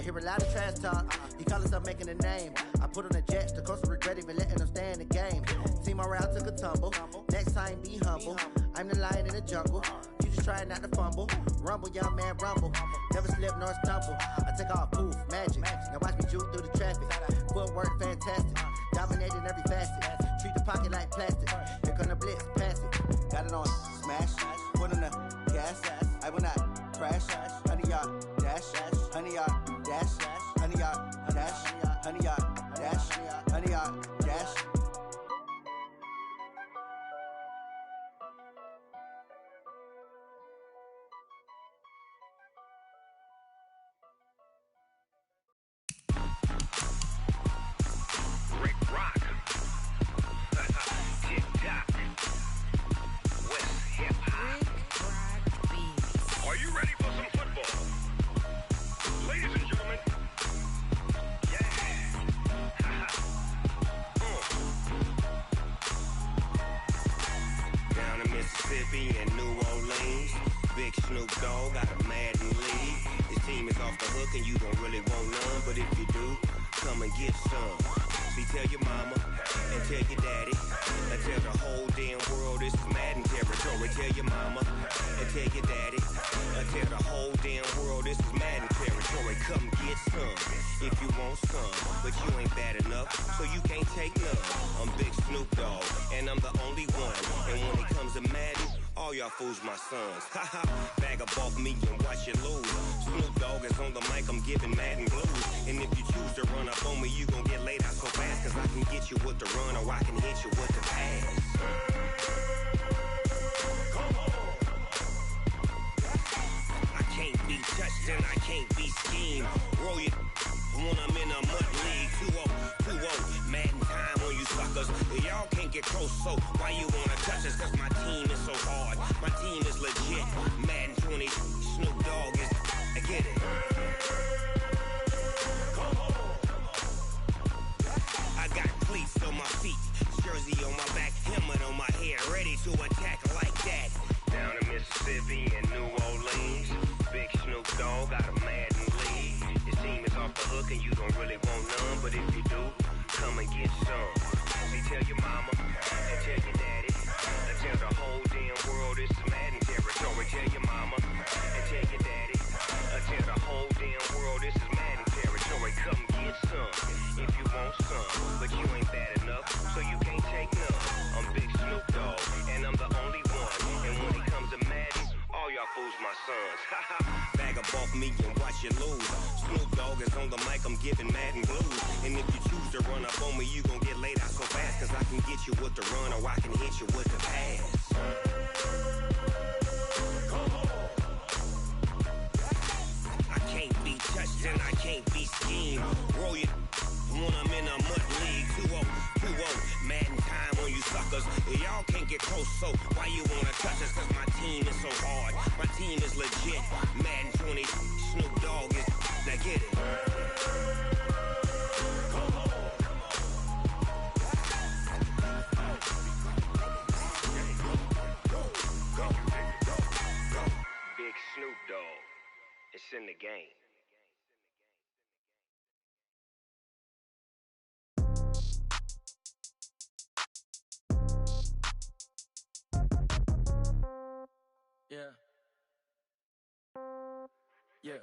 I hear a lot of trash talk. He call himself making a name. I put on the Jets, the coast regret even letting them stay in the game. See my route took a tumble. Next time be humble. I'm the lion in the jungle. You just try not to fumble. Rumble, young man, rumble. Never slip nor stumble. I take off, poof, magic. Now watch me juke through the traffic. Footwork fantastic. Dominating every facet. Treat the pocket like plastic. Here come the blitz, pass it. Got it on smash. Put on the gas. I will not crash. 100-yard dash. 100-yard dash. 100-yard dash. 100-yard dash. 100-yard dash. And New Orleans, big Snoop Dogg got a Madden league. His team is off the hook and you don't really want none, but if you do, come and get some. See, tell your mama and tell your daddy and tell the whole damn world this is Madden territory. Tell your mama and tell your daddy and tell the whole damn world this is Madden territory. Come get some if you want some, but you ain't bad enough, so you can't take none. I'm Big Snoop Dogg and I'm the only one, and when it comes to Madden, all y'all fools my sons. Haha, bag up off me and watch you lose. Snoop Dogg is on the mic, I'm giving Madden blues. And if you choose to run up on me, you gon' get laid out so fast, cause I can get you with the run or I can hit you with the pass. Come on. I can't be touched and I can't be schemed. Roll it when I'm in a mud league. 2-0, Madden time on you suckers. Y'all can't get close, so why you wanna touch us? Cause my team is so hard, my team is legit. Madden 20, Snoop Dogg is, I get it. Come on. I got cleats on my feet, jersey on my back, helmet on my head, ready to attack like that. Down in Mississippi and New Orleans, big Snoop Dogg got a Madden league. His team is off the hook and you don't really want none, but if you do, come and get some. See, tell your mama and tell your daddy and tell the whole damn world this is Madden territory. Tell your mama and tell your daddy and tell the whole damn world this is Madden territory. Come get some if you want some, but you ain't bad enough, so you can't take none. I'm Big Snoop Dogg and I'm the only one, and when it comes to Madden, all y'all fools my sons. Bag up off me and watch you lose. Snoop Dogg is on the mic, I'm giving Madden blues. And if you choose to run up on me, you gon' get laid out so fast, cause I can get you with the run or I can hit you with the pass. Come on. I can't be touched and I can't be schemed. Roll it when I'm in a mud league. 2-0, Madden time on you suckers. Y'all can't get close, so why you wanna touch us? Cause my team is so hard, my team is legit. Madden 20, Snoop Dogg is, now get it. Come on. Go. Big Snoop Dogg, it's in the game. Yeah. Yeah.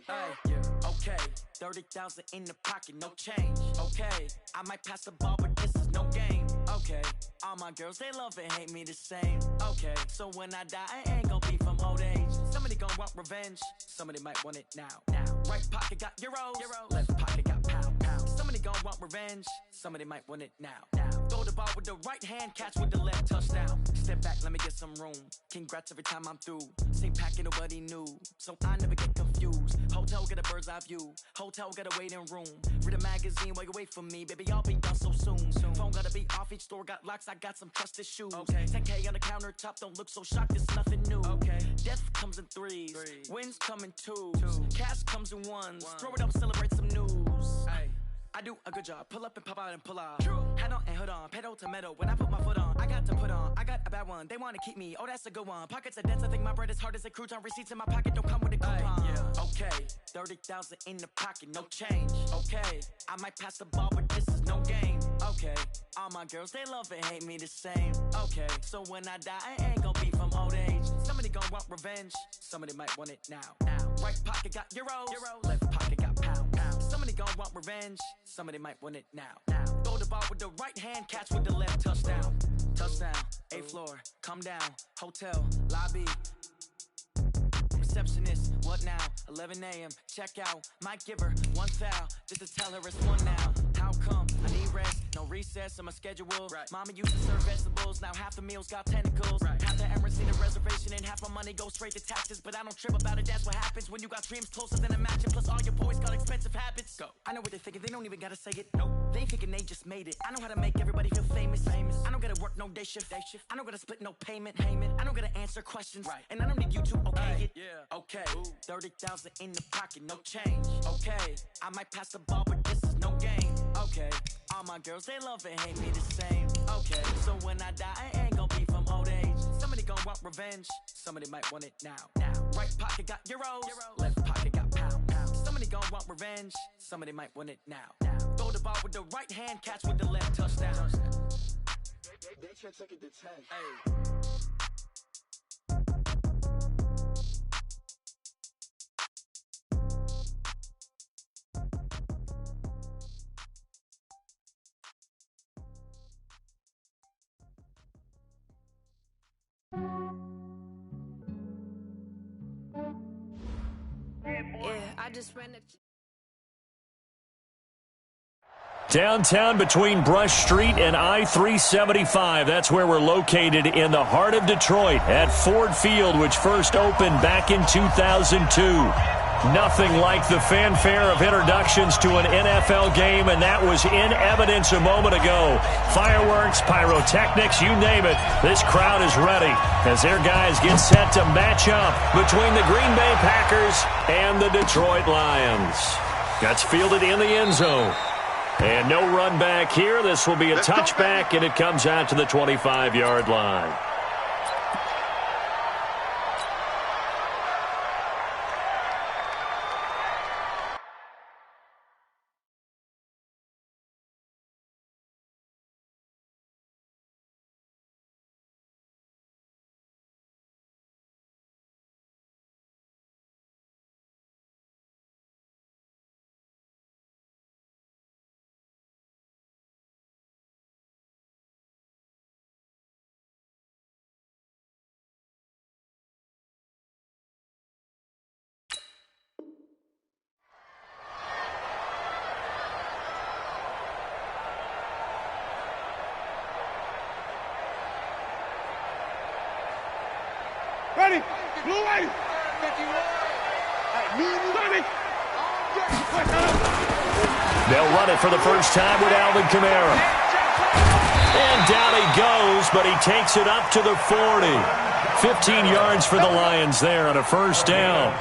Hey, yeah. Okay. 30,000 in the pocket, no change. Okay. I might pass the ball, but this is no game. Okay. All my girls, they love and hate me the same. Okay. So when I die, I ain't gon' be from old age. Somebody gon' want revenge. Somebody might want it now. Right pocket got euros. Left pocket got pound. Somebody gon' want revenge. Somebody might want it now. Throw the ball with the right hand, catch with the left, touchdown. Step back, let me get some room. Congrats every time I'm through. Same packet, nobody knew, so I never get confused. Hotel get a bird's eye view. Hotel got a waiting room. Read a magazine while you wait for me, baby. I'll be done so soon. Phone gotta be off. Each store got locks. I got some trusted shoes. 10K on the countertop. Don't look so shocked. It's nothing new. Death comes in threes. Wins come in twos. Cash comes in ones. Throw it up, celebrate some news. I do a good job. Pull up and pop out and pull out. Head on and hood on. Pedal to metal. When I put my foot on, I got to put on. I got a bad one. They want to keep me. Oh, that's a good one. Pockets are dense. I think my bread is hard as a crouton. Receipts in my pocket don't come with a coupon. Okay, 30,000 in the pocket, no change. Okay, I might pass the ball, but this is no game. Okay, all my girls, they love and hate me the same. Okay, so when I die, I ain't gonna be from old age. Somebody gonna want revenge, somebody might want it now. Right pocket got euros, left pocket got pounds. Somebody gonna want revenge, somebody might want it now. Throw the ball with the right hand, catch with the left, touchdown. Touchdown, 8th floor, come down, hotel, lobby. Receptionist, what now? 11 a.m. Check out. Might give her one foul just to tell her it's one now. How come? I need rest, no recess in my schedule. Right. Mama used to serve vegetables, now half the meals got tentacles. Right. Half the errands need a reservation and half my money goes straight to taxes. But I don't trip about it, that's what happens when you got dreams closer than a match. And plus all your boys got expensive habits. Go. I know what they're thinking, they don't even gotta say it. Nope. They ain't thinking they just made it. I know how to make everybody feel famous. I don't gotta work no day shift. I don't gotta split no payment. I don't gotta answer questions. Right. And I don't need you to okay it. Yeah. Okay, 30,000 in the pocket, no change. Okay, I might pass the ball, but this is no game. Okay, all my girls, they love and hate me the same. Okay, so when I die, I ain't gonna be from old age. Somebody gonna want revenge, somebody might want it now. Right pocket got euros, left pocket got pounds. Somebody gonna want revenge, somebody might want it now. Throw the ball with the right hand, catch with the left, touchdown. They should take it to 10. Hey. Yeah, I just ran it. Downtown between Brush Street and I-375. That's where we're located in the heart of Detroit at Ford Field, which first opened back in 2002. Nothing like the fanfare of introductions to an NFL game, and that was in evidence a moment ago. Fireworks, pyrotechnics, you name it. This crowd is ready as their guys get set to match up between the Green Bay Packers and the Detroit Lions. That's fielded in the end zone. And no run back here. This will be a touchback, and it comes out to the 25-yard line. Ready? Blue ready. They'll run it for the first time with Alvin Kamara. And down he goes, but he takes it up to the 40. 15 yards for the Lions there on a first down.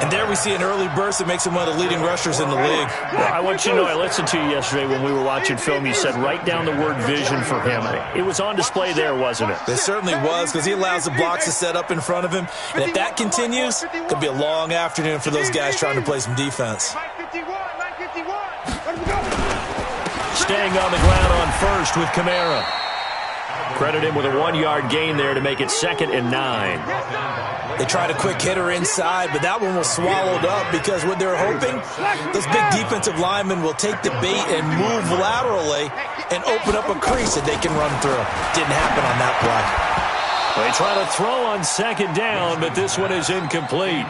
And there we see an early burst that makes him one of the leading rushers in the league. Well, I want you to know, I listened to you yesterday when we were watching film. You said write down the word vision for him. It was on display there, wasn't it? It certainly was, because he allows the blocks to set up in front of him. And if that continues, it could be a long afternoon for those guys trying to play some defense. Staying on the ground on first with Kamara. Credit him with a 1-yard gain there to make it 2nd and 9. They tried a quick hitter inside, but that one was swallowed up because what they're hoping, those big defensive linemen will take the bait and move laterally and open up a crease that they can run through. Didn't happen on that play. They try to throw on 2nd down, but this one is incomplete.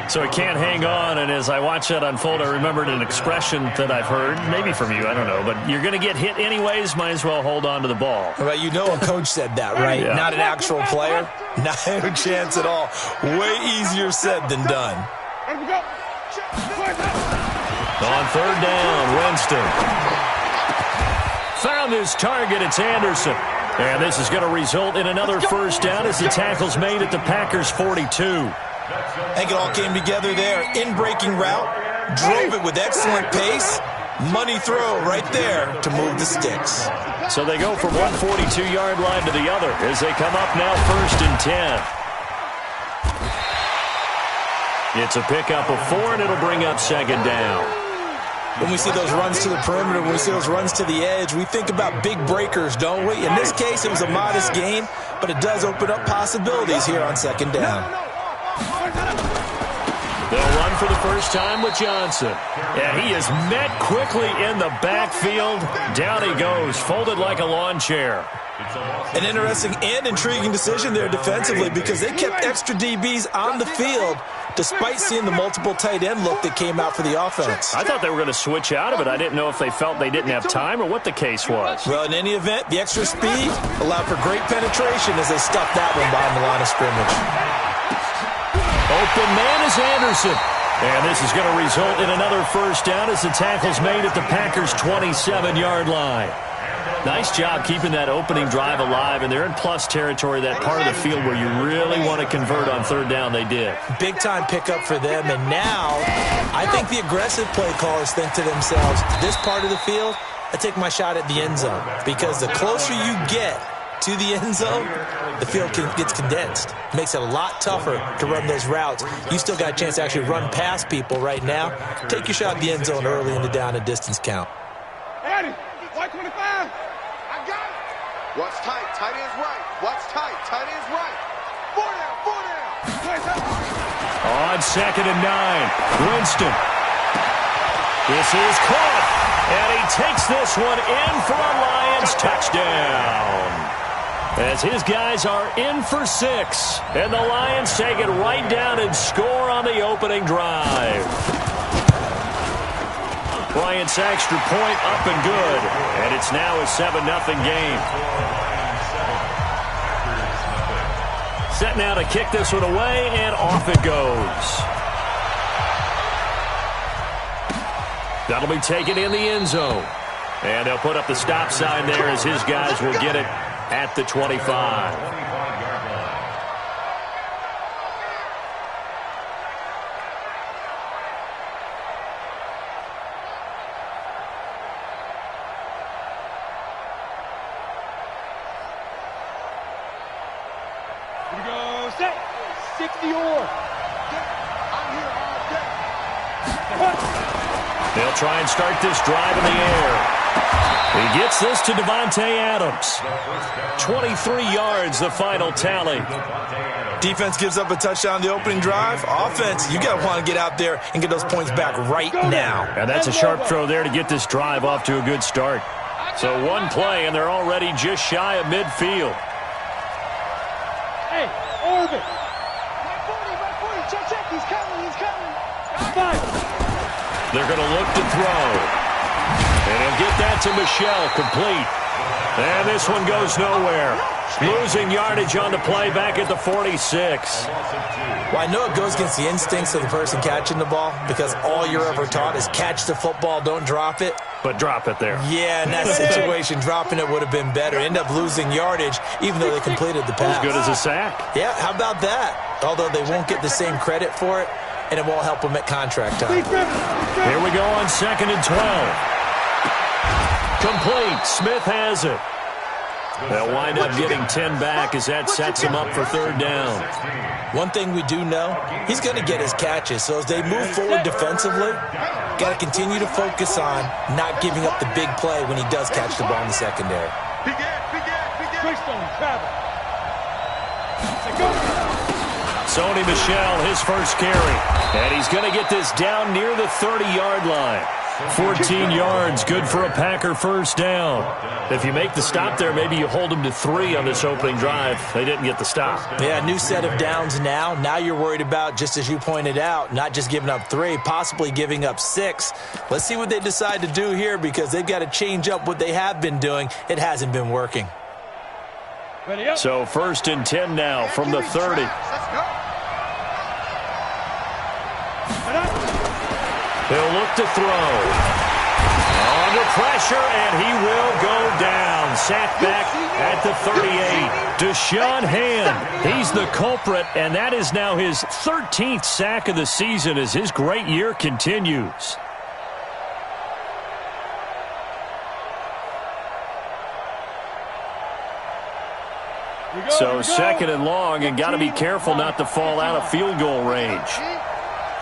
So he can't hang on, and as I watch that unfold, I remembered an expression that I've heard, maybe from you, I don't know, but you're going to get hit anyways, might as well hold on to the ball. Well, you know a coach said that, right? Yeah. Not an actual player? Not a chance at all. Way easier said than done. On 3rd down, Winston. Found his target, it's Anderson. And this is going to result in another first down as the tackle's made at the Packers' 42. I think it all came together there. In-breaking route, drove it with excellent pace. Money throw right there to move the sticks. So they go from one 42-yard line to the other as they come up now 1st and 10. It's a pickup of 4, and it'll bring up second down. When we see those runs to the perimeter, when we see those runs to the edge, we think about big breakers, don't we? In this case, it was a modest gain, but it does open up possibilities here on second down. They'll run for the first time with Johnson. And he is met quickly in the backfield. Down he goes, folded like a lawn chair. An interesting and intriguing decision there defensively because they kept extra DBs on the field despite seeing the multiple tight end look that came out for the offense. I thought they were going to switch out of it. I didn't know if they felt they didn't have time or what the case was. Well, in any event, the extra speed allowed for great penetration as they stuffed that one behind the line of scrimmage. Open man is Anderson. And this is going to result in another first down as the tackle's made at the Packers' 27-yard line. Nice job keeping that opening drive alive, and they're in plus territory, that part of the field where you really want to convert on third down. They did. Big-time pickup for them, and now I think the aggressive play callers think to themselves, this part of the field, I take my shot at the end zone, because the closer you get to the end zone, the field gets condensed. It makes it a lot tougher to run those routes. You still got a chance to actually run past people right now. Take your shot at the end zone early in the down and distance count. Eddie, white 25. Watch tight, tight end's right. Watch tight, tight end's right. 4 down. On second and 9, Winston. This is caught, and he takes this one in for a Lions touchdown. As his guys are in for 6, and the Lions take it right down and score on the opening drive. Bryant's extra point up and good, and it's now a 7-0 game. Set now to kick this one away, and off it goes. That'll be taken in the end zone. And they'll put up the stop sign there as his guys will get it at the 25. Here we go, set. 60 or. I'm here all day. They'll try and start this drive in the air. He gets this to Devontae Adams. 23 yards, the final tally. Defense gives up a touchdown the opening drive. Offense, you got to want to get out there and get those points back right now. And that's a sharp throw there to get this drive off to a good start. So one play, and they're already just shy of midfield. Hey, orbit. Right 40, check, he's coming. 5. They're going to look to throw. And he'll get that to Michel, complete. And this one goes nowhere. Losing yardage on the play back at the 46. Well, I know it goes against the instincts of the person catching the ball because all you're ever taught is catch the football, don't drop it. But drop it there. Yeah, in that situation, dropping it would have been better. End up losing yardage, even though they completed the pass. As good as a sack. Yeah, how about that? Although they won't get the same credit for it, and it won't help them at contract time. Here we go on 2nd and 12. Complete. Smith has it. They'll wind up getting 10 back as that sets him up for third down. One thing we do know, he's going to get his catches. So as they move forward defensively, got to continue to focus on not giving up the big play when he does catch the ball in the secondary. Sony Michel, his first carry. And he's going to get this down near the 30-yard line. 14 yards, good for a Packer first down. If you make the stop there, maybe you hold them to 3 on this opening drive. They didn't get the stop. Yeah, new set of downs now. Now you're worried about, just as you pointed out, not just giving up 3, possibly giving up 6. Let's see what they decide to do here because they've got to change up what they have been doing. It hasn't been working. So 1st and 10 now from the 30. He'll look to throw. Under pressure, and he will go down. Sacked back at the 38. Deshaun Hand, he's the culprit, and that is now his 13th sack of the season as his great year continues. So 2nd and long, and got to be careful not to fall out of field goal range.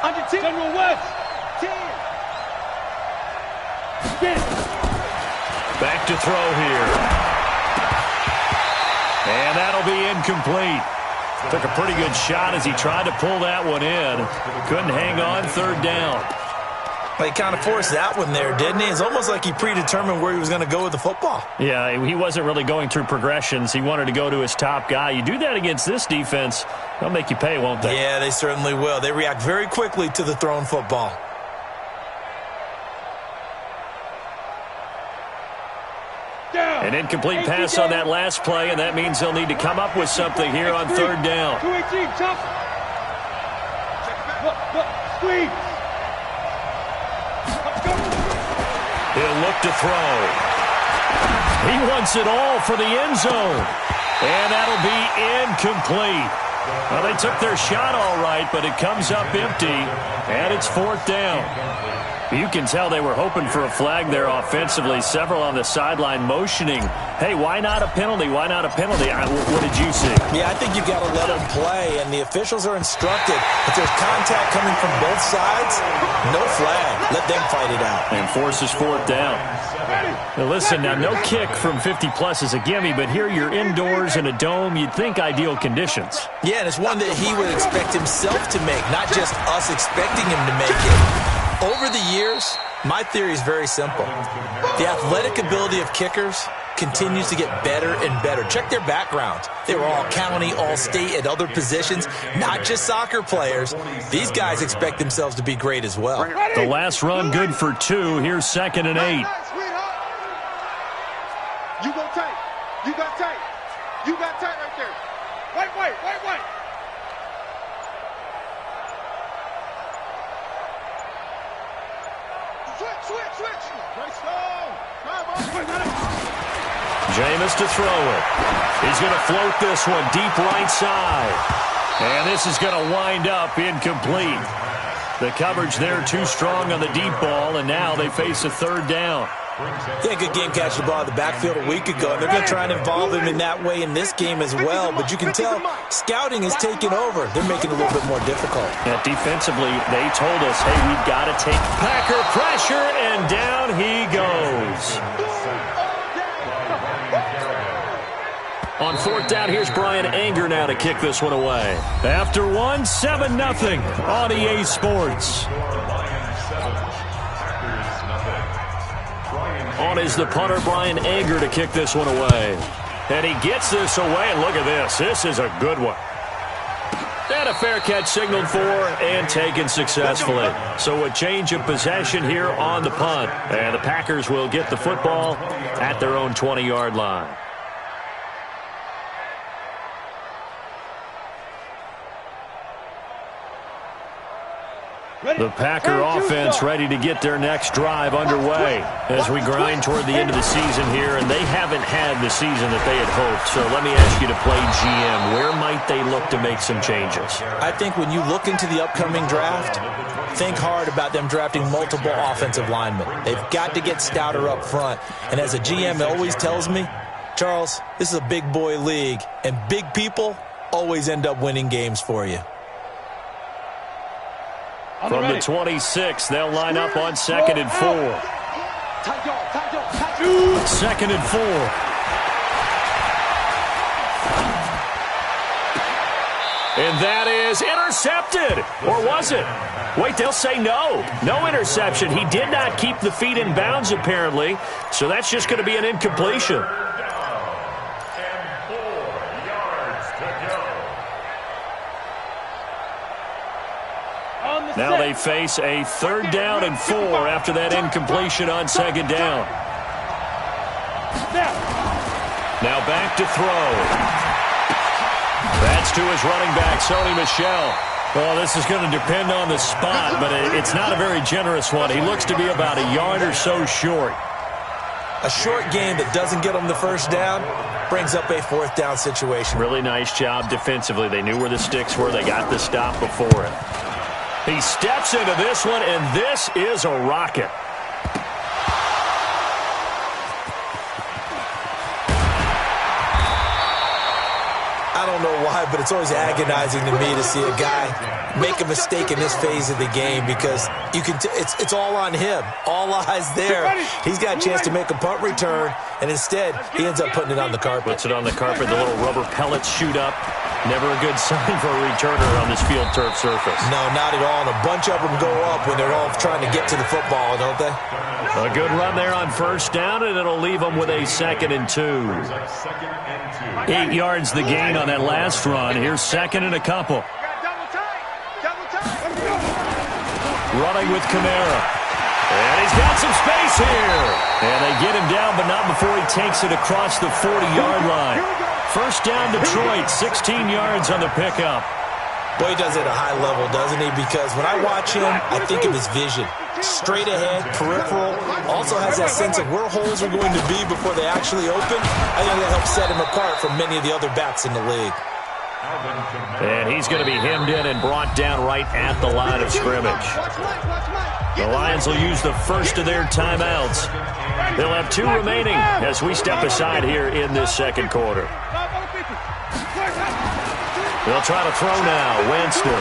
Under 10. General West. 10. Get it. Back to throw here. And that'll be incomplete. Took a pretty good shot as he tried to pull that one in. Couldn't hang on, third down. Well, he kind of forced that one there, didn't he? It's almost like he predetermined where he was going to go with the football. Yeah, he wasn't really going through progressions. He wanted to go to his top guy. You do that against this defense, they'll make you pay, won't they? Yeah, they certainly will. They react very quickly to the thrown football. An incomplete pass on that last play, and that means they'll need to come up with something here on third down. 2-18, chop. Look, squeeze. He'll look to throw. He wants it all for the end zone. And that'll be incomplete. Well, they took their shot all right, but it comes up empty, and it's fourth down. You can tell they were hoping for a flag there offensively. Several on the sideline motioning, hey, why not a penalty? Why not a penalty? What did you see? Yeah, I think you've got to let them play, and the officials are instructed. If there's contact coming from both sides, no flag. Let them fight it out. And forces fourth down. Now listen, now no kick from 50-plus is a gimme, but here you're indoors in a dome. You'd think ideal conditions. Yeah, and it's one that he would expect himself to make, not just us expecting him to make it. Over the years, my theory is very simple. The athletic ability of kickers continues to get better and better. Check their backgrounds. They were all county, all state, at other positions, not just soccer players. These guys expect themselves to be great as well. The last run good for 2. Here's 2nd and 8. You go tight. You got tight. You got tight right there. White. Switch. Nice Jameis to throw it. He's going to float this one deep right side. And this is going to wind up incomplete. The coverage there too strong on the deep ball, and now they face a third down. Yeah, good game catching the ball in the backfield a week ago. And they're going to try and involve him in that way in this game as well. But you can tell scouting is taking over. They're making it a little bit more difficult. Yeah, defensively, they told us, hey, we've got to take Packer pressure, and down he goes. On fourth down, here's Brian Anger now to kick this one away. After one, 7-0 on EA Sports. On is the punter, Brian Anger, to kick this one away. And he gets this away, and look at this. This is a good one. And a fair catch signaled for and taken successfully. So a change of possession here on the punt. And the Packers will get the football at their own 20-yard line. The Packer offense ready to get their next drive underway as we grind toward the end of the season here, and they haven't had the season that they had hoped. So let me ask you to play GM. Where might they look to make some changes? I think when you look into the upcoming draft, think hard about them drafting multiple offensive linemen. They've got to get stouter up front. And as a GM always tells me, Charles, this is a big boy league, and big people always end up winning games for you. From the 26, they'll line up on 2nd and 4. 2nd and 4. And that is intercepted. Or was it? Wait, they'll say no. No interception. He did not keep the feet in bounds, apparently. So that's just going to be an incompletion. Now they face a 3rd down and 4 after that incompletion on 2nd down. Now back to throw. That's to his running back, Sony Michel. Well, this is going to depend on the spot, but it's not a very generous one. He looks to be about a yard or so short. A short game that doesn't get them the first down brings up a 4th down situation. Really nice job defensively. They knew where the sticks were. They got the stop before it. He steps into this one, and this is a rocket. I I don't know why, but it's always agonizing to me to see a guy make a mistake in this phase of the game because you can. It's all on him. All eyes there. He's got a chance to make a punt return, and instead he ends up putting it on the carpet. Puts it on the carpet. The little rubber pellets shoot up. Never a good sign for a returner on this field turf surface. No, not at all. And a bunch of them go up when they're all trying to get to the football, don't they? A good run there on first down, and it'll leave them with a 2nd and 2. 8 yards the gain on that last run. Here's 2nd and a couple. Running with Kamara. And he's got some space here. And they get him down, but not before he takes it across the 40-yard line. First down, Detroit, 16 yards on the pickup. Boy, he does it at a high level, doesn't he? Because when I watch him, I think of his vision. Straight ahead, peripheral, also has that sense of where holes are going to be before they actually open. I think that helps set him apart from many of the other backs in the league. And he's going to be hemmed in and brought down right at the line of scrimmage. The Lions will use the first of their timeouts. They'll have 2 remaining as we step aside here in this second quarter. They'll try to throw now. Winston.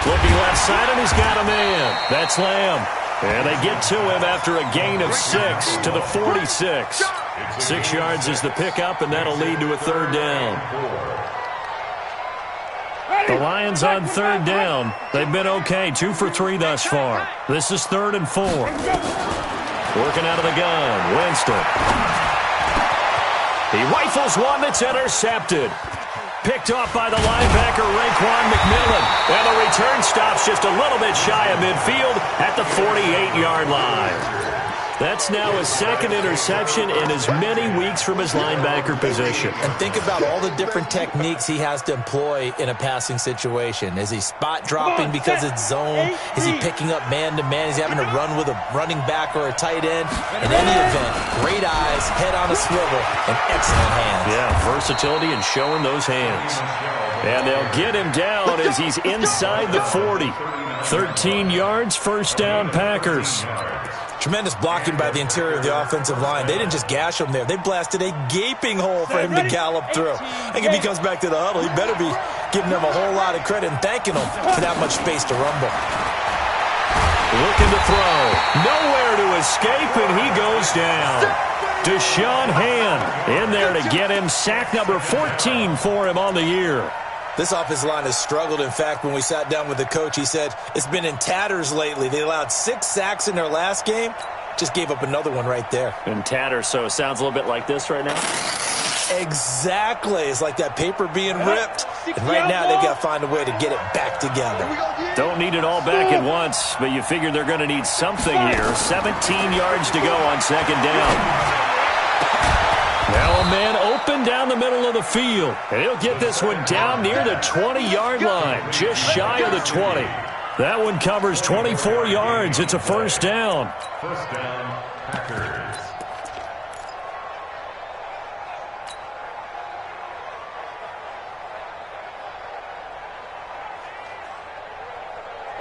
Looking left side, and he's got a man. That's Lamb. And they get to him after a gain of 6 to the 46. 6 yards is the pickup, and that'll lead to a 3rd down. The Lions on 3rd down. They've been okay. 2 for 3 thus far. This is 3rd and 4. Working out of the gun. Winston. He rifles one that's intercepted. Picked off by the linebacker, Raekwon McMillan. And the return stops just a little bit shy of midfield at the 48-yard line. That's now his 2nd interception in as many weeks from his linebacker position. And think about all the different techniques he has to employ in a passing situation. Is he spot dropping because it's zone? Is he picking up man-to-man? Is he having to run with a running back or a tight end? In any event, great eyes, head on a swivel, and excellent hands. Yeah, versatility and showing those hands. And they'll get him down as he's inside the 40. 13 yards, first down, Packers. Tremendous blocking by the interior of the offensive line. They didn't just gash him there. They blasted a gaping hole for him to gallop through. I think if he comes back to the huddle, he better be giving them a whole lot of credit and thanking them for that much space to rumble. Looking to throw. Nowhere to escape, and he goes down. Deshaun Hand in there to get him. Sack number 14 for him on the year. This offensive line has struggled. In fact, when we sat down with the coach, he said it's been in tatters lately. They allowed 6 sacks in their last game. Just gave up another one right there. In tatters, so it sounds a little bit like this right now? Exactly. It's like that paper being ripped. And right now, they've got to find a way to get it back together. Don't need it all back at once, but you figure they're going to need something here. 17 yards to go on 2nd down. Now a man open down the middle of the field. And he'll get this one down near the 20-yard line, just shy of the 20. That one covers 24 yards. It's a first down. First down, Packers.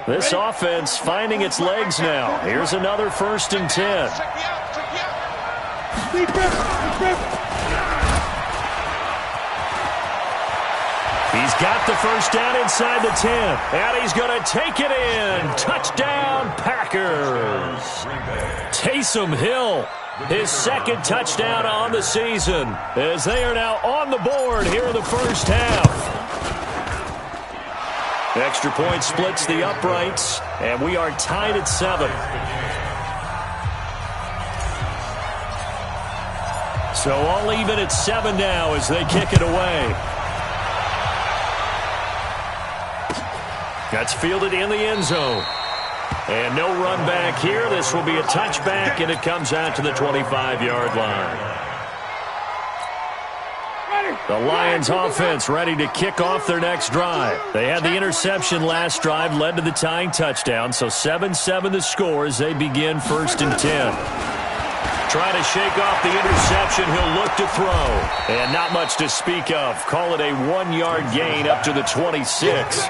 This offense finding its legs now. Here's another 1st and 10. He's got the first down inside the 10. And he's going to take it in. Touchdown, Packers. Taysom Hill, his 2nd touchdown on the season, as they are now on the board here in the first half. Extra point splits the uprights, and we are tied at 7. So all even at 7 now as they kick it away. That's fielded in the end zone. And no run back here. This will be a touchback, and it comes out to the 25-yard line. The Lions offense ready to kick off their next drive. They had the interception last drive, led to the tying touchdown. So 7-7 the score as they begin 1st and 10. Trying to shake off the interception. He'll look to throw. And not much to speak of. Call it a 1-yard gain up to the 26.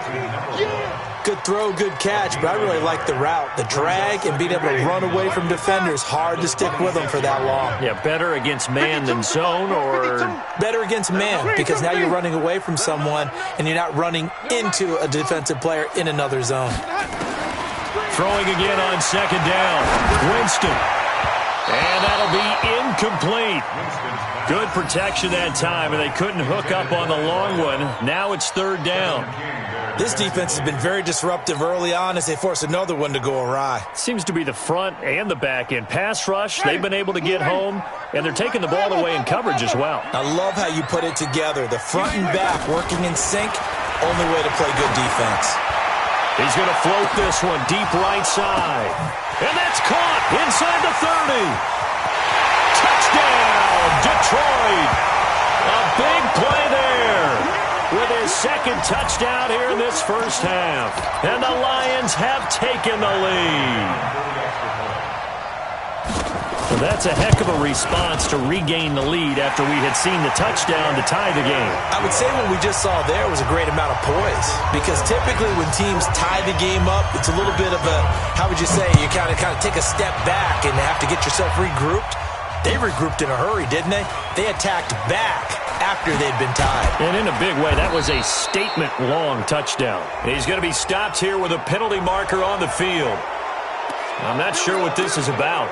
Good throw, good catch, but I really like the route. The drag and being able to run away from defenders, hard to stick with them for that long. Yeah, better against man than zone, or? Better against man, because now you're running away from someone and you're not running into a defensive player in another zone. Throwing again on second down. Winston. And that'll be incomplete. Good protection that time, and they couldn't hook up on the long one. Now it's third down. This defense has been very disruptive early on as they force another one to go awry. Seems to be the front and the back end. Pass rush, they've been able to get home, and they're taking the ball away in coverage as well. I love how you put it together. The front and back working in sync, only way to play good defense. He's going to float this one deep right side. And that's caught inside the 30. Touchdown, Detroit. A big play there with his second touchdown here in this first half. And the Lions have taken the lead. Well, that's a heck of a response to regain the lead after we had seen the touchdown to tie the game. I would say what we just saw there was a great amount of poise, because typically when teams tie the game up, it's a little bit of a, how would you say, you kind of take a step back and have to get yourself regrouped. They regrouped in a hurry, didn't they? They attacked back after they'd been tied. And in a big way, that was a statement-long touchdown. He's going to be stopped here with a penalty marker on the field. I'm not sure what this is about.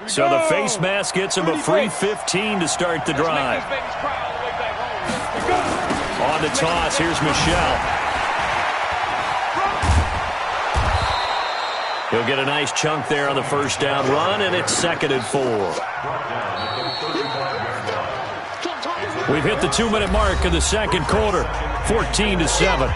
So the face mask gets him a free 15 to start the drive. On the toss, here's Michel. He'll get a nice chunk there on the first down run, and it's 2nd and 4. We've hit the 2-minute mark of the second quarter, 14-7.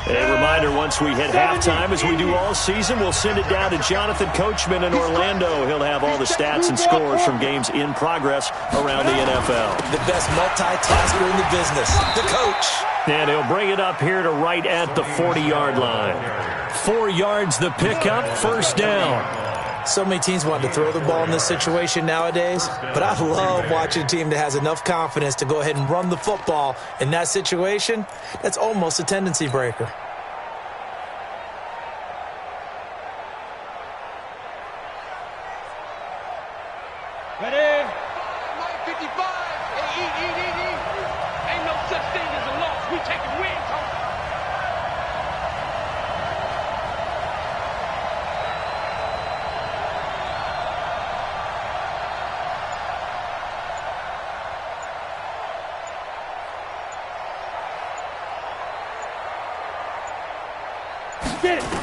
A reminder, once we hit halftime, as we do all season, we'll send it down to Jonathan Coachman in Orlando. He'll have all the stats and scores from games in progress around the NFL. The best multitasker in the business, the coach. And he'll bring it up here to right at the 40-yard line. 4 yards the pickup, first down. So many teams want to throw the ball in this situation nowadays, but I love watching a team that has enough confidence to go ahead and run the football in that situation. That's almost a tendency breaker. Ready? 55. Hey, ain't no such thing as a loss. We taking wins home.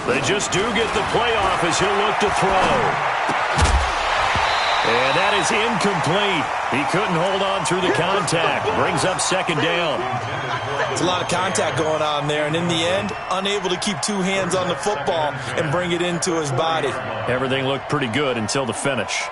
They just do get the playoff as he'll look to throw. And that is incomplete. He couldn't hold on through the contact. Brings up 2nd down. It's a lot of contact going on there, and in the end, unable to keep 2 hands on the football and bring it into his body. Everything looked pretty good until the finish.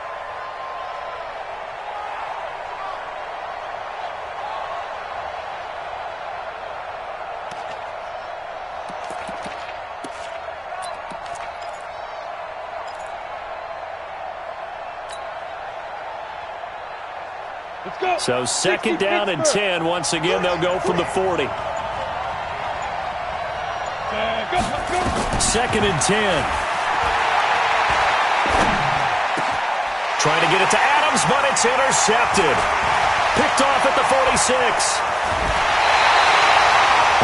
So 2nd down and 10. Once again, they'll go from the 40. 2nd and 10. Trying to get it to Adams, but it's intercepted. Picked off at the 46.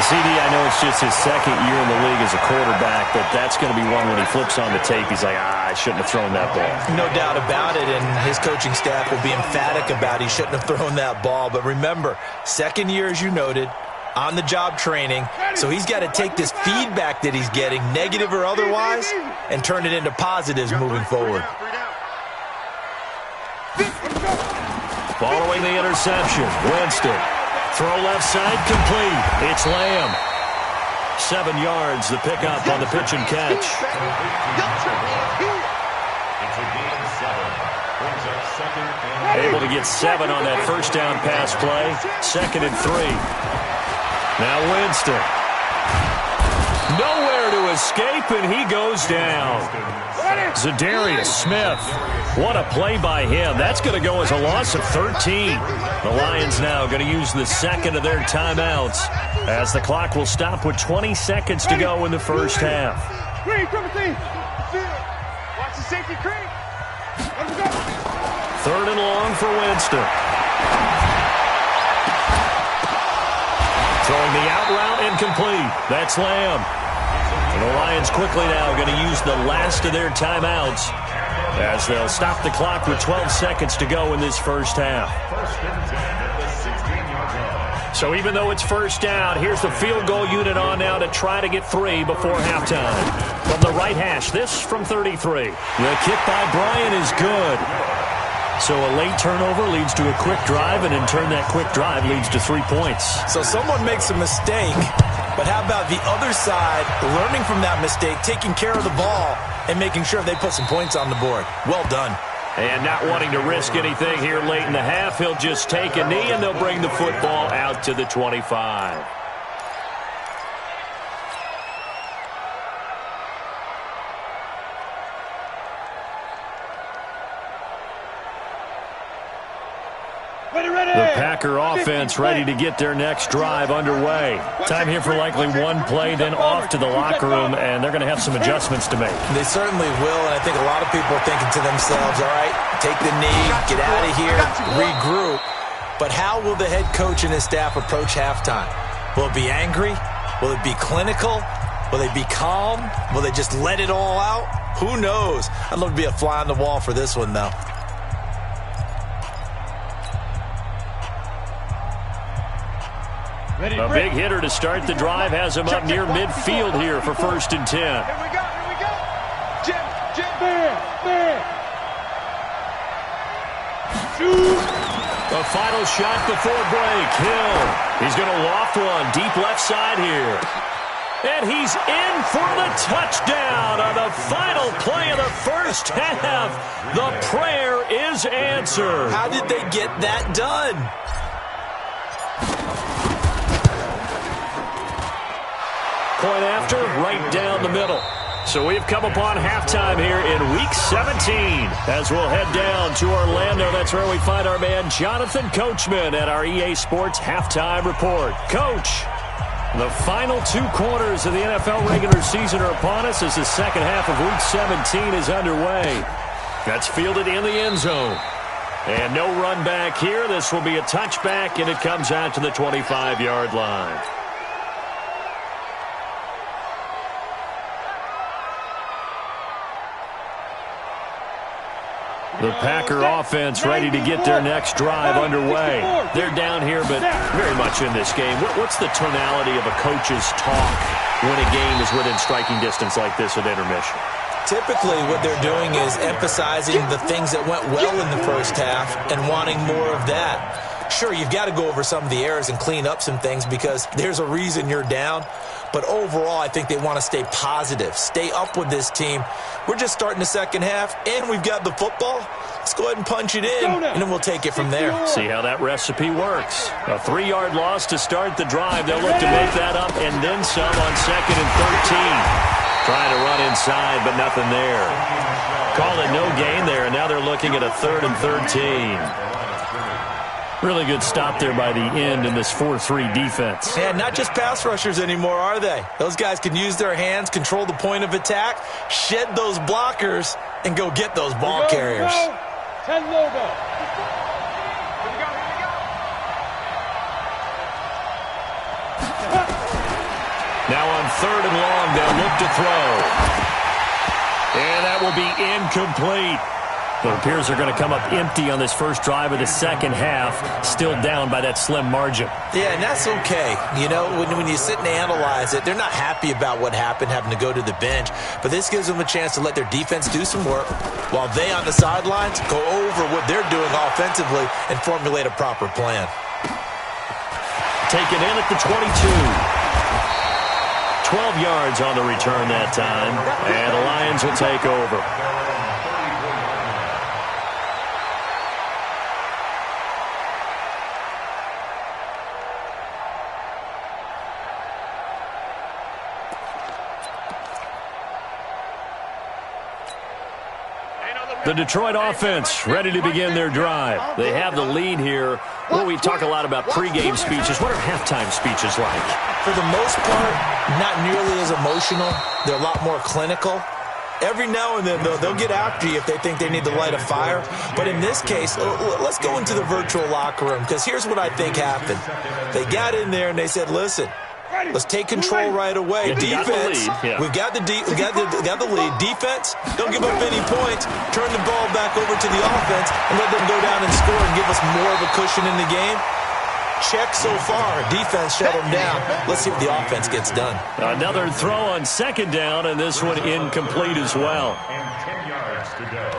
CD, I know it's just his 2nd year in the league as a quarterback, but that's going to be one when he flips on the tape. He's like, I shouldn't have thrown that ball. No doubt about it, and his coaching staff will be emphatic about he shouldn't have thrown that ball. But remember, 2nd year, as you noted, on-the-job training, so he's got to take this feedback that he's getting, negative or otherwise, and turn it into positives moving forward. Following the interception, Winston. Throw left side, complete. It's Lamb. 7 yards, the pickup on the pitch and catch. Able to get 7 on that first down pass play. 2nd and 3. Now Winston. Nowhere to escape, and he goes down. Zadarius Smith. What a play by him. That's going to go as a loss of 13. The Lions now going to use the second of their timeouts as the clock will stop with 20 seconds to go in the first half. Watch the safety creep. Third and long for Winston. Throwing the out route incomplete. That's Lamb. And the Lions quickly now going to use the last of their timeouts as they'll stop the clock with 12 seconds to go in this first half. So even though it's first down, here's the field goal unit on now to try to get 3 before halftime. From the right hash, this from 33. The kick by Bryant is good. So a late turnover leads to a quick drive, and in turn that quick drive leads to 3 points. So someone makes a mistake, but how about the other side learning from that mistake, taking care of the ball, and making sure they put some points on the board? Well done. And not wanting to risk anything here late in the half, he'll just take a knee, and they'll bring the football out to the 25. The Packer offense ready to get their next drive underway. Time here for likely one play, then off to the locker room, and they're going to have some adjustments to make. They certainly will, and I think a lot of people are thinking to themselves, all right, take the knee, get out of here, regroup. But how will the head coach and his staff approach halftime? Will it be angry? Will it be clinical? Will they be calm? Will they just let it all out? Who knows? I'd love to be a fly on the wall for this one, though. A big hitter to start the drive has him up near midfield here for 1st and 10. Here we go. Jim. The final shot before break. Hill. He's going to loft one deep left side here. And he's in for the touchdown on the final play of the first half. The prayer is answered. How did they get that done? Point after, right down the middle. So we've come upon halftime here in Week 17. As we'll head down to Orlando, that's where we find our man Jonathan Coachman at our EA Sports Halftime Report. Coach, the final 2 quarters of the NFL regular season are upon us as the second half of Week 17 is underway. That's fielded in the end zone. And no run back here. This will be a touchback, and it comes out to the 25-yard line. The Packer offense ready to get their next drive underway. They're down here, but very much in this game. What's the tonality of a coach's talk when a game is within striking distance like this at intermission? Typically, what they're doing is emphasizing the things that went well in the first half and wanting more of that. Sure, you've got to go over some of the errors and clean up some things because there's a reason you're down. But overall, I think they want to stay positive, stay up with this team. We're just starting the second half, and we've got the football. Let's go ahead and punch it in, and then we'll take it from there. See how that recipe works. A 3-yard loss to start the drive. They'll look to make that up and then some on 2nd and 13. Trying to run inside, but nothing there. Call it no gain there, and now they're looking at a 3rd and 13. Really good stop there by the end in this 4-3 defense. Yeah, not just pass rushers anymore, are they? Those guys can use their hands, control the point of attack, shed those blockers, and go get those ball carriers. 10 logo. Now on 3rd and long, they'll look to throw. And that will be incomplete. It appears they're going to come up empty on this first drive of the second half, still down by that slim margin. Yeah, and that's okay. You know, when you sit and analyze it, they're not happy about what happened, having to go to the bench. But this gives them a chance to let their defense do some work while they on the sidelines go over what they're doing offensively and formulate a proper plan. Taken in at the 22. 12 yards on the return that time, and the Lions will take over. The Detroit offense ready to begin their drive. They have the lead here. Well, we talk a lot about pregame speeches. What are halftime speeches like? For the most part, not nearly as emotional. They're a lot more clinical. Every now and then, they'll get after you if they think they need to light a fire. But in this case, let's go into the virtual locker room, because here's what I think happened. They got in there and they said, listen, let's take control right away. Defense, we've got the lead. Defense, don't give up any points. Turn the ball back over to the offense and let them go down and score and give us more of a cushion in the game. Check so far. Defense shut them down. Let's see what the offense gets done. Another throw on second down, and this one incomplete as well. And 10 yards to go.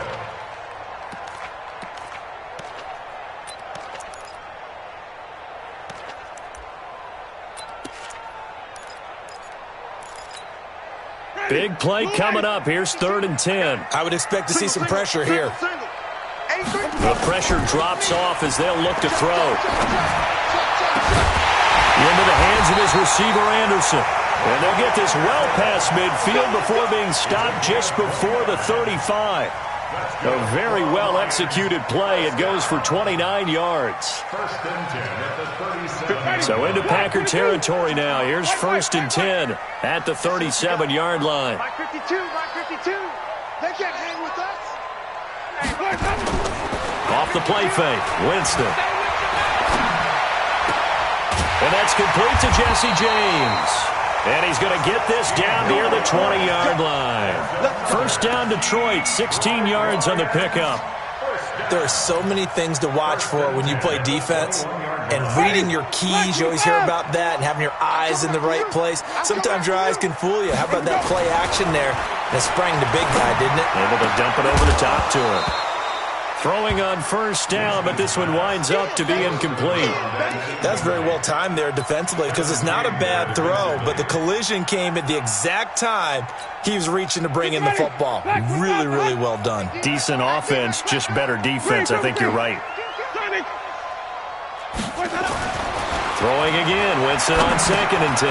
Big play coming up. Here's 3rd and 10. I would expect to see some pressure here. The pressure drops off as they'll look to throw. Into the hands of his receiver, Anderson. And they'll get this well past midfield before being stopped just before the 35. A very well-executed play. It goes for 29 yards. 1st and 10 at the 37. So into Packer territory now. Here's 1st and 10 at the 37-yard line. My 52, my 52. They can't hang with us. Off the play fake, Winston. And that's complete to Jesse James. And he's going to get this down near the 20-yard line. 1st down Detroit, 16 yards on the pickup. There are so many things to watch for when you play defense. And reading your keys, you always hear about that, and having your eyes in the right place. Sometimes your eyes can fool you. How about that play action there? That sprang the big guy, didn't it? Able to dump it over the top to him. Throwing on 1st down, but this one winds up to be incomplete. That's very well timed there defensively, because it's not a bad throw, but the collision came at the exact time he was reaching to bring in the football. Really, really well done. Decent offense, just better defense. I think you're right. Throwing again, Winston on 2nd and 10.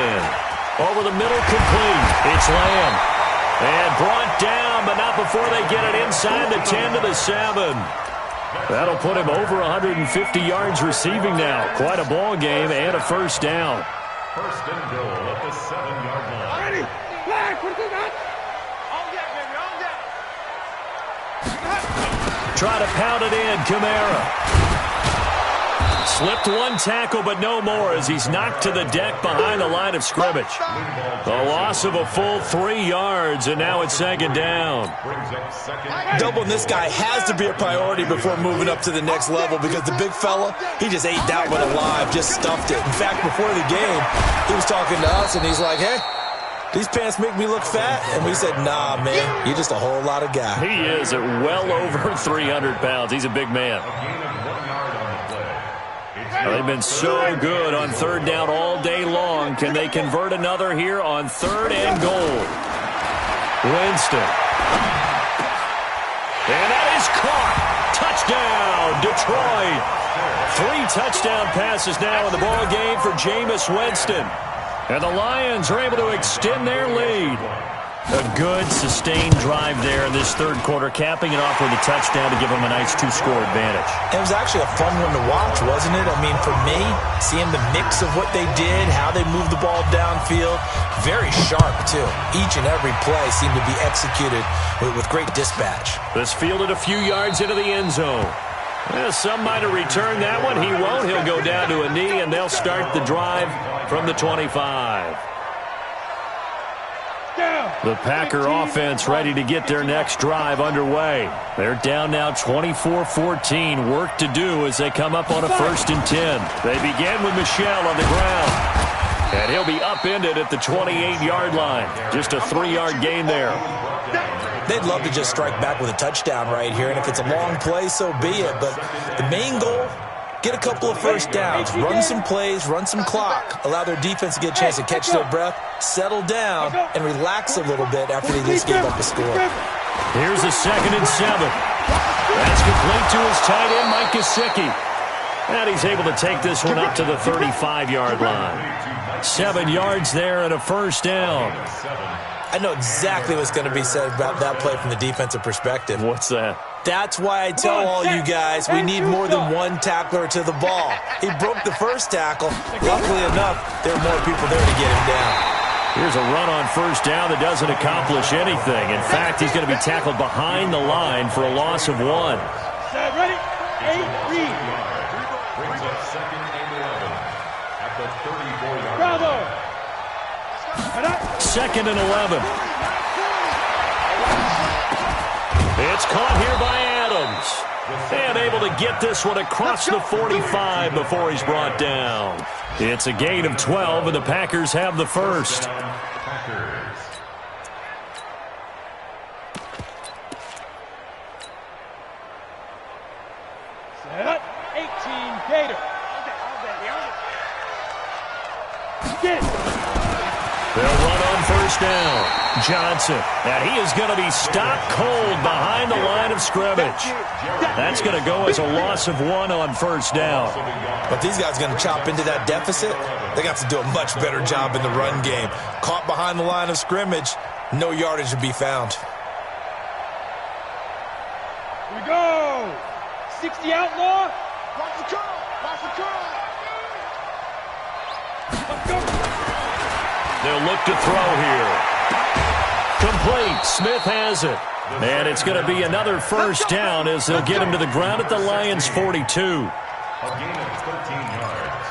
Over the middle, complete. It's Lamb. And brought down, but not before they get it inside the 10 to the 7. That'll put him over 150 yards receiving now. Quite a ball game and a 1st down. 1st and goal at the 7-yard line. Ready? Flag, put it on. All that, baby, all that. Try to pound it in, Kamara. Slipped one tackle, but no more as he's knocked to the deck behind the line of scrimmage. A loss of a full 3 yards, and now it's 2nd down. Doubling this guy has to be a priority before moving up to the next level, because the big fella, he just ate that one alive, just stuffed it. In fact, before the game, he was talking to us, and he's like, hey, these pants make me look fat? And we said, nah, man, you're just a whole lot of guy. He is at well over 300 pounds. He's a big man. They've been so good on 3rd down all day long. Can they convert another here on 3rd and goal? Winston. And that is caught. Touchdown, Detroit. 3 touchdown passes now in the ball game for Jameis Winston. And the Lions are able to extend their lead. A good, sustained drive there in this 3rd quarter, capping it off with a touchdown to give them a nice 2-score advantage. It was actually a fun one to watch, wasn't it? I mean, for me, seeing the mix of what they did, how they moved the ball downfield, very sharp, too. Each and every play seemed to be executed with great dispatch. This fielded a few yards into the end zone. Well, some might have returned that one. He won't. He'll go down to a knee, and they'll start the drive from the 25. The Packer offense ready to get their next drive underway. They're down now 24-14. Work to do as they come up on a 1st and 10. They begin with Michel on the ground. And he'll be upended at the 28-yard line. Just a 3-yard gain there. They'd love to just strike back with a touchdown right here. And if it's a long play, so be it. But the main goal, get a couple of 1st downs, run some plays, run some clock, allow their defense to get a chance to catch their breath, settle down, and relax a little bit after they just gave up a score. Here's a 2nd and 7. That's complete to his tight end, Mike Gesicki. And he's able to take this one up to the 35-yard line. 7 yards there and a 1st down. I know exactly what's going to be said about that play from the defensive perspective. What's that? That's why I tell all you guys we need more than one tackler to the ball. He broke the first tackle. Luckily enough, there are more people there to get him down. Here's a run on first down that doesn't accomplish anything. In fact, he's going to be tackled behind the line for a loss of 1. Ready? 8, read. Brings up second and 11 at the 34-yard line. Bravo. Second and 11. It's caught here by Adams. And able to get this one across the 45 before he's brought down. It's a gain of 12, and the Packers have the first. Packers. Set. 18, Gator. Get it. They'll run on first down. Johnson, and he is going to be stopped cold behind the line of scrimmage. That's going to go as a loss of 1 on first down. But these guys are going to chop into that deficit. They got to do a much better job in the run game. Caught behind the line of scrimmage, no yardage to be found. Here we go. 60 outlaw. Watch the curl. Watch the curl. Let's go. They'll look to throw here. Complete. Smith has it. And it's going to be another first down as they'll get him to the ground at the Lions' 42. A gain of 13 yards.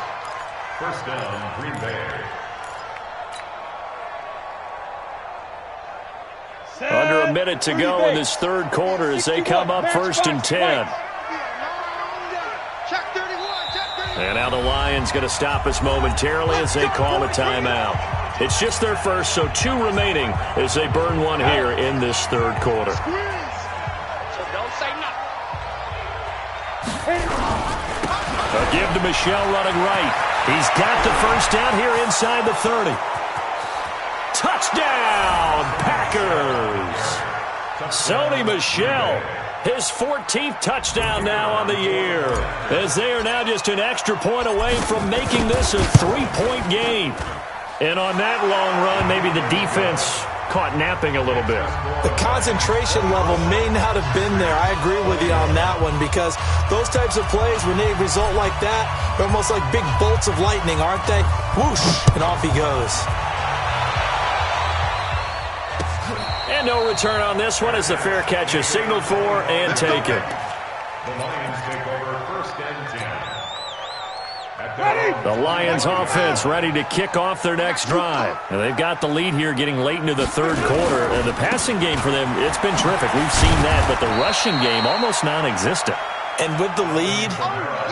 First down, Green Bay. Under a minute to go in this third quarter as they come up first and 10. And now the Lions going to stop us momentarily as they call a timeout. It's just their first, so 2 remaining as they burn one here in this third quarter. So don't say nothing. A give to Michel running right. He's got the first down here inside the 30. Touchdown, Packers! Sony Michel, his 14th touchdown now on the year, as they are now just an extra point away from making this a 3-point game. And on that long run, maybe the defense caught napping a little bit. The concentration level may not have been there. I agree with you on that one, because those types of plays, when they result like that, they're almost like big bolts of lightning, aren't they? Whoosh, and off he goes. And no return on this one as the fair catch is signaled for and taken. The Lions take over first and 10. The Lions offense ready to kick off their next drive. And they've got the lead here getting late into the third quarter. And the passing game for them, it's been terrific. We've seen that, but the rushing game almost non-existent. And with the lead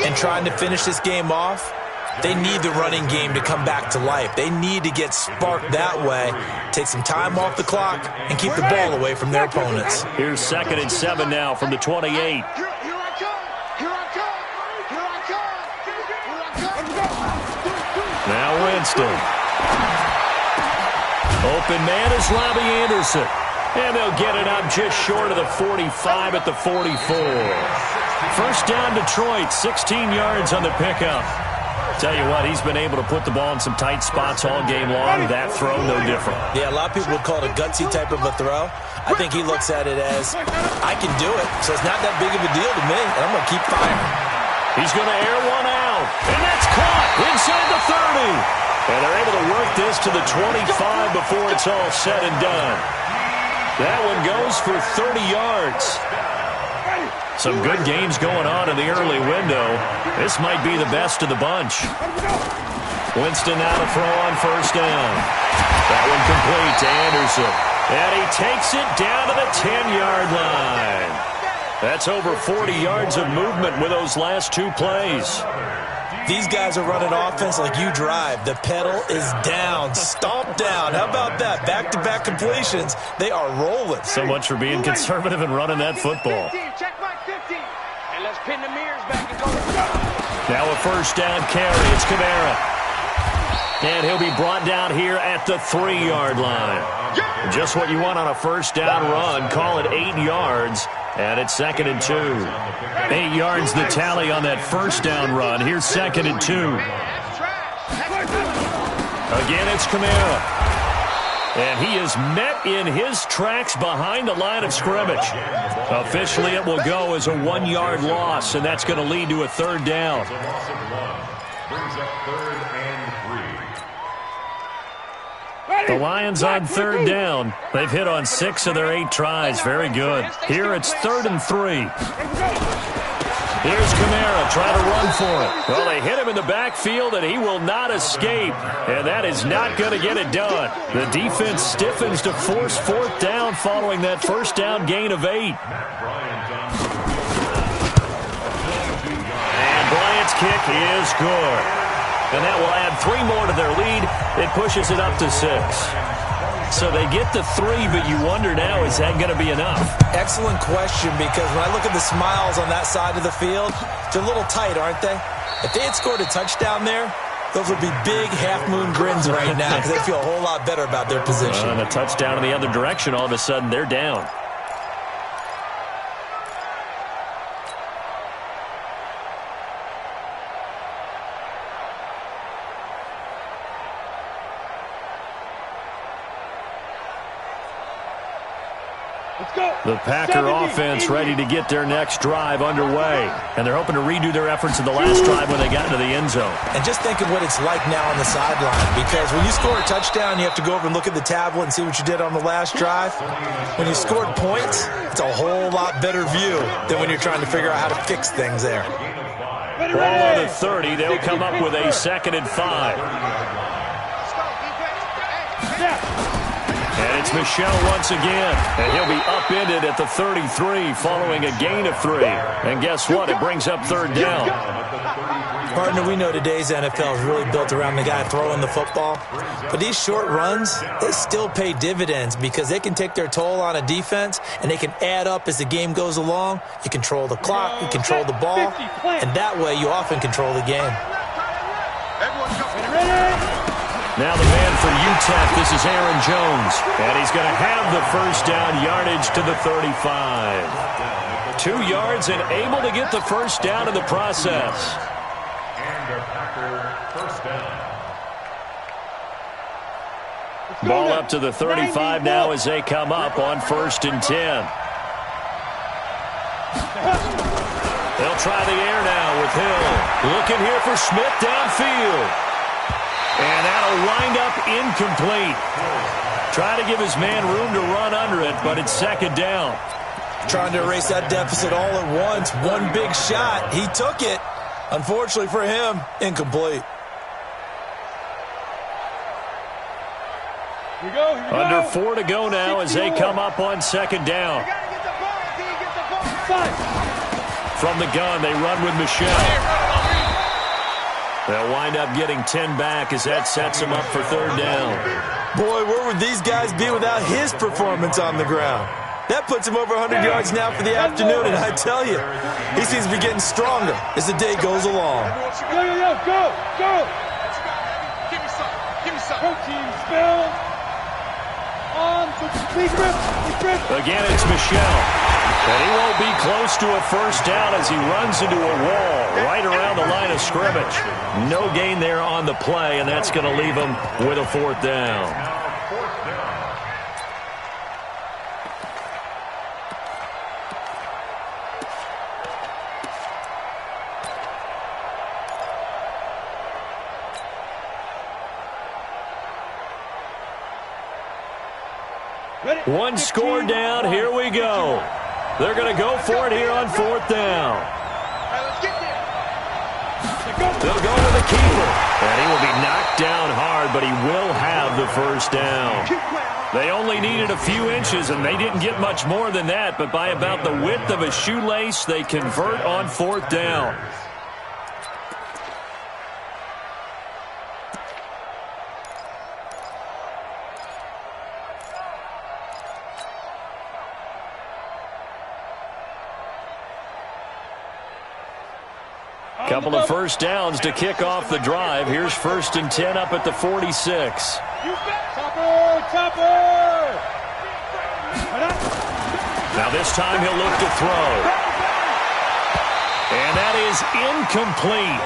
and trying to finish this game off, they need the running game to come back to life. They need to get sparked that way, take some time off the clock, and keep the ball away from their opponents. Here's 2nd and 7 now from the 28. Now Winston. Open man is Robbie Anderson. And they'll get it up just short of the 45 at the 44. First down Detroit, 16 yards on the pickup. Tell you what, he's been able to put the ball in some tight spots all game long. That throw, no different. Yeah, a lot of people would call it a gutsy type of a throw. I think he looks at it as, I can do it, so it's not that big of a deal to me, and I'm going to keep firing. He's going to air one out, and that's caught inside the 30. And they're able to work this to the 25 before it's all said and done. That one goes for 30 yards. Some good games going on in the early window. This might be the best of the bunch. Winston now to throw on first down. That one complete to Anderson. And he takes it down to the 10-yard line. That's over 40 yards of movement with those last 2 plays. These guys are running offense like you drive. The pedal is down, stomp down. How about that? Back-to-back completions. They are rolling. So much for being conservative and running that football. Check my 50. And let's pin the mirrors back and go. Now a first down carry. It's Kamara. And he'll be brought down here at the 3-yard line. Just what you want on a first down run. Call it 8 yards. And it's 2nd and 2. 8 yards the tally on that first down run. Here's 2nd and 2. Again, it's Kamara. And he is met in his tracks behind the line of scrimmage. Officially, it will go as a 1-yard loss, and that's going to lead to a third down. A loss of 1. Brings up 3rd and 3. The Lions on third down. They've hit on 6 of their 8 tries. Very good. Here it's 3rd and 3. Here's Kamara trying to run for it. Well, they hit him in the backfield, and he will not escape. And that is not going to get it done. The defense stiffens to force 4th down following that first down gain of 8. And Bryant's kick is good. And that will add 3 more to their lead. It pushes it up to 6. So they get to 3, but you wonder now, is that going to be enough? Excellent question, because when I look at the smiles on that side of the field, they're a little tight, aren't they? If they had scored a touchdown there, those would be big half-moon grins right now because they feel a whole lot better about their position. And a touchdown in the other direction, all of a sudden, they're down. The Packer offense ready to get their next drive underway. And they're hoping to redo their efforts in the last drive when they got into the end zone. And just think of what it's like now on the sideline. Because when you score a touchdown, you have to go over and look at the tablet and see what you did on the last drive. When you scored points, it's a whole lot better view than when you're trying to figure out how to fix things there. Ball on the 30. They'll come up with a 2nd and 5. And it's Michel once again. And he'll be upended at the 33 following a gain of 3. And guess what? It brings up 3rd down. Partner, we know today's NFL is really built around the guy throwing the football. But these short runs, they still pay dividends because they can take their toll on a defense and they can add up as the game goes along. You control the clock, you control the ball, and that way you often control the game. Now the man for UTEP, this is Aaron Jones. And he's going to have the first down yardage to the 35. 2 yards and able to get the first down in the process. And a Packer first down. Ball up to the 35 now as they come up on 1st and 10. They'll try the air now with Hill. Looking here for Smith downfield. And that'll wind up incomplete. Try to give his man room to run under it, but it's 2nd down. Trying to erase that deficit all at once. One big shot. He took it. Unfortunately for him, incomplete. Here we go. Under 4 to go now as they come up on 2nd down. From the gun, they run with Michel. They'll wind up getting 10 back as that sets them up for 3rd down. Boy, where would these guys be without his performance on the ground? That puts him over 100 yards now for the afternoon, and I tell you, he seems to be getting stronger as the day goes along. Go! Give me some. Protein spill. On to the grip. Again, it's Michel. And he won't be close to a first down as he runs into a wall right around the line of scrimmage. No gain there on the play, and that's going to leave him with a 4th down. One score down. Here we go. They're going to go for it here on 4th down. They'll go to the keeper. And he will be knocked down hard, but he will have the first down. They only needed a few inches, and they didn't get much more than that. But by about the width of a shoelace, they convert on 4th down. Couple of first downs to kick off the drive. Here's 1st and 10 up at the 46. Topper! Now this time he'll look to throw. And that is incomplete.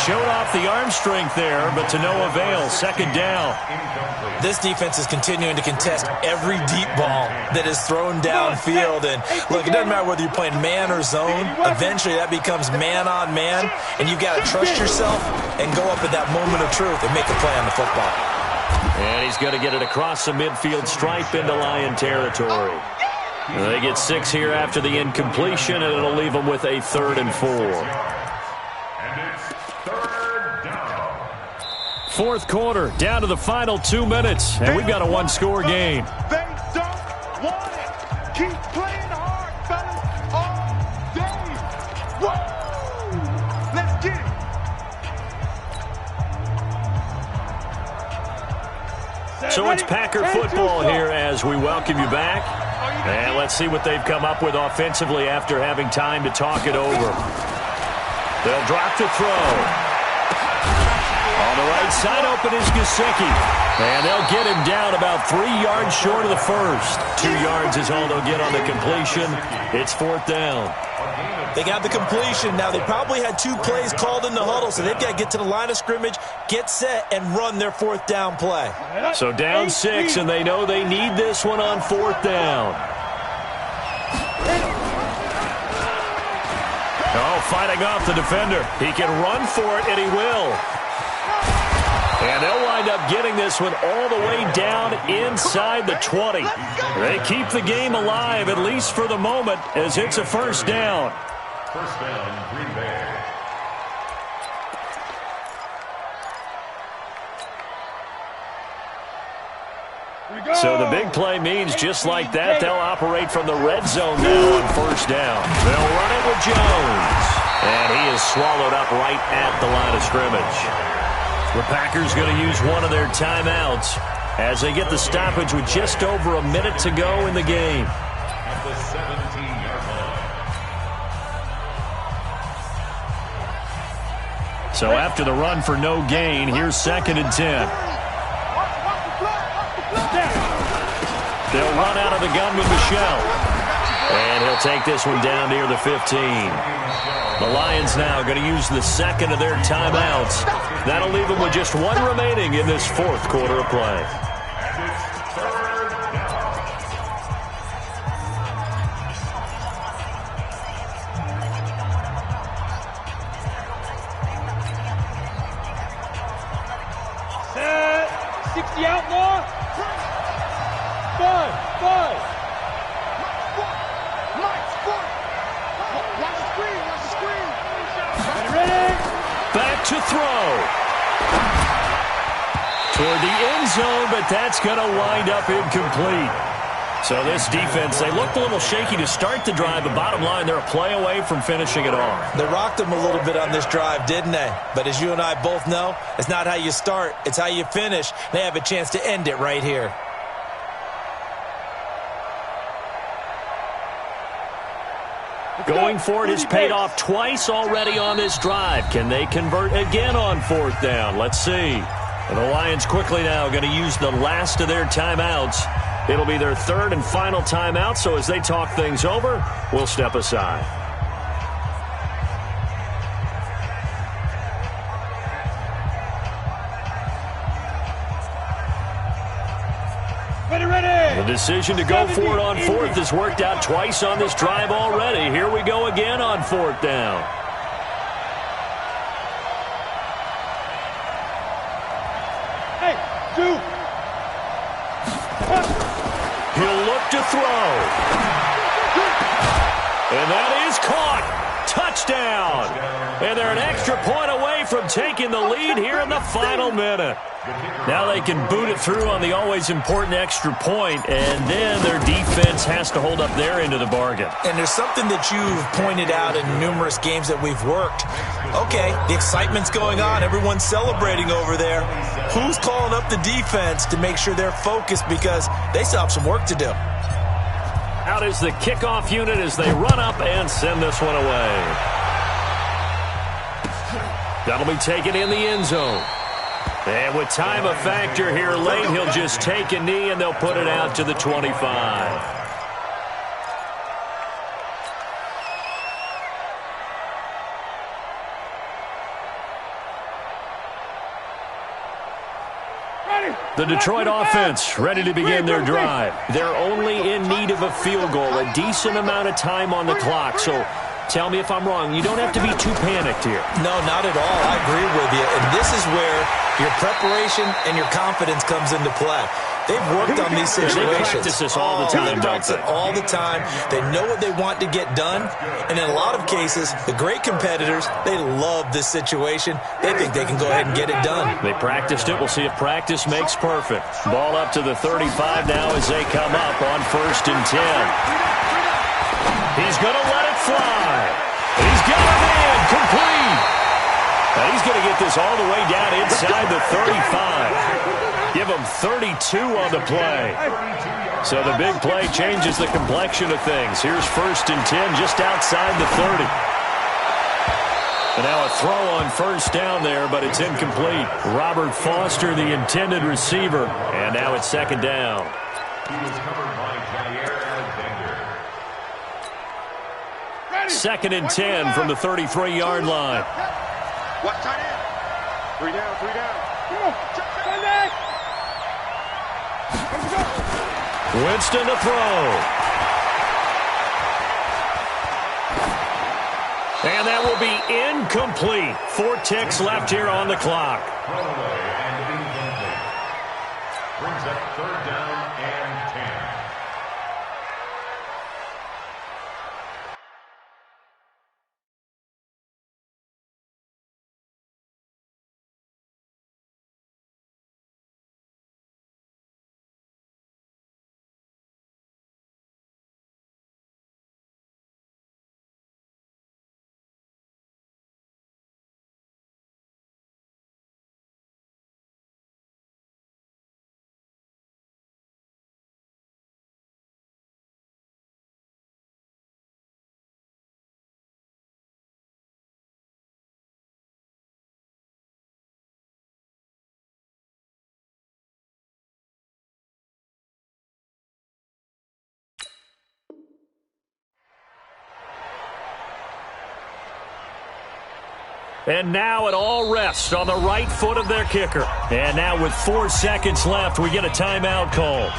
Showed off the arm strength there, but to no avail. Second down. This defense is continuing to contest every deep ball that is thrown downfield. And look, it doesn't matter whether you're playing man or zone. Eventually that becomes man on man, and you've got to trust yourself and go up at that moment of truth and make a play on the football. And he's going to get it across the midfield stripe into Lion territory. They get 6 here after the incompletion, and it'll leave them with a 3rd and 4. And it's 3rd down. Fourth quarter, down to the final 2 minutes, and we've got a one-score game. They don't want it. Keep playing hard, fellas, all day. Whoa! Let's get it. So it's Packer football here as we welcome you back. And let's see what they've come up with offensively after having time to talk it over. They'll drop to throw. On the right side open is Gesicki. And they'll get him down about 3 yards short of the first. 2 yards is all they'll get on the completion. It's 4th down. They got the completion. Now, they probably had 2 plays called in the huddle, so they've got to get to the line of scrimmage, get set, and run their 4th down play. So down 6, and they know they need this one on 4th down. Oh, fighting off the defender. He can run for it, and he will. And they'll wind up getting this one all the way down inside the 20. They keep the game alive, at least for the moment, as it's a 1st down. 1st down, Green Bay. So the big play means just like that, they'll operate from the red zone now on 1st down. They'll run it with Jones. And he is swallowed up right at the line of scrimmage. The Packers going to use one of their timeouts as they get the stoppage with just over a minute to go in the game. At the 17-yard line. So after the run for no gain, here's 2nd and 10. They'll run out of the gun with Michel. And he'll take this one down near the 15. The Lions now going to use the 2nd of their timeouts. That'll leave them with just 1 remaining in this 4th quarter of play. Set. 60 outlaw. 5. Back to throw. Toward the end zone, but that's going to wind up incomplete. So this defense, they looked a little shaky to start the drive, but bottom line, they're a play away from finishing it off. They rocked them a little bit on this drive, didn't they? But as you and I both know, it's not how you start, it's how you finish. They have a chance to end it right here. Going for it has paid off twice already on this drive. Can they convert again on 4th down? Let's see. And the Lions quickly now going to use the last of their timeouts. It'll be their 3rd and final timeout, so as they talk things over, we'll step aside. The decision to go for it on 4th has worked out twice on this drive already. Here we go again on 4th down. Hey, 2. He'll look to throw. And that is caught. Touchdown. And they're an extra point away from taking the lead here in the final minute. Now they can boot it through on the always important extra point, and then their defense has to hold up their end of the bargain. And there's something that you've pointed out in numerous games that we've worked. Okay, the excitement's going on. Everyone's celebrating over there. Who's calling up the defense to make sure they're focused, because they still have some work to do? Out is the kickoff unit as they run up and send this one away. That'll be taken in the end zone. And with time a factor here late, he'll just take a knee and they'll put it out to the 25. The Detroit offense ready to begin their drive. They're only in need of a field goal, a decent amount of time on the clock. So tell me if I'm wrong. You don't have to be too panicked here. No, not at all. I agree with you. And this is where your preparation and your confidence comes into play. They've worked on these situations. They practice this all the time, They practice it all the time. They know what they want to get done. And in a lot of cases, the great competitors, they love this situation. They think they can go ahead and get it done. They practiced it. We'll see if practice makes perfect. Ball up to the 35 now as they come up on 1st and 10. He's going to let it fly. He's got it in. Complete. Now he's going to get this all the way down inside the 35. Give him 32 on the play. So the big play changes the complexion of things. Here's 1st and 10 just outside the 30. And now a throw on 1st down there, but it's incomplete. Robert Foster, the intended receiver. And now it's 2nd down. He was covered by Jair Alexander. 2nd and 10 from the 33-yard line. Watch tight end. 3 down, 3 down. Winston to throw. And that will be incomplete. 4 ticks left here on the clock. Throwaway and incomplete. Brings up 3rd down and 10. And now it all rests on the right foot of their kicker. And now with 4 seconds left, we get a timeout call.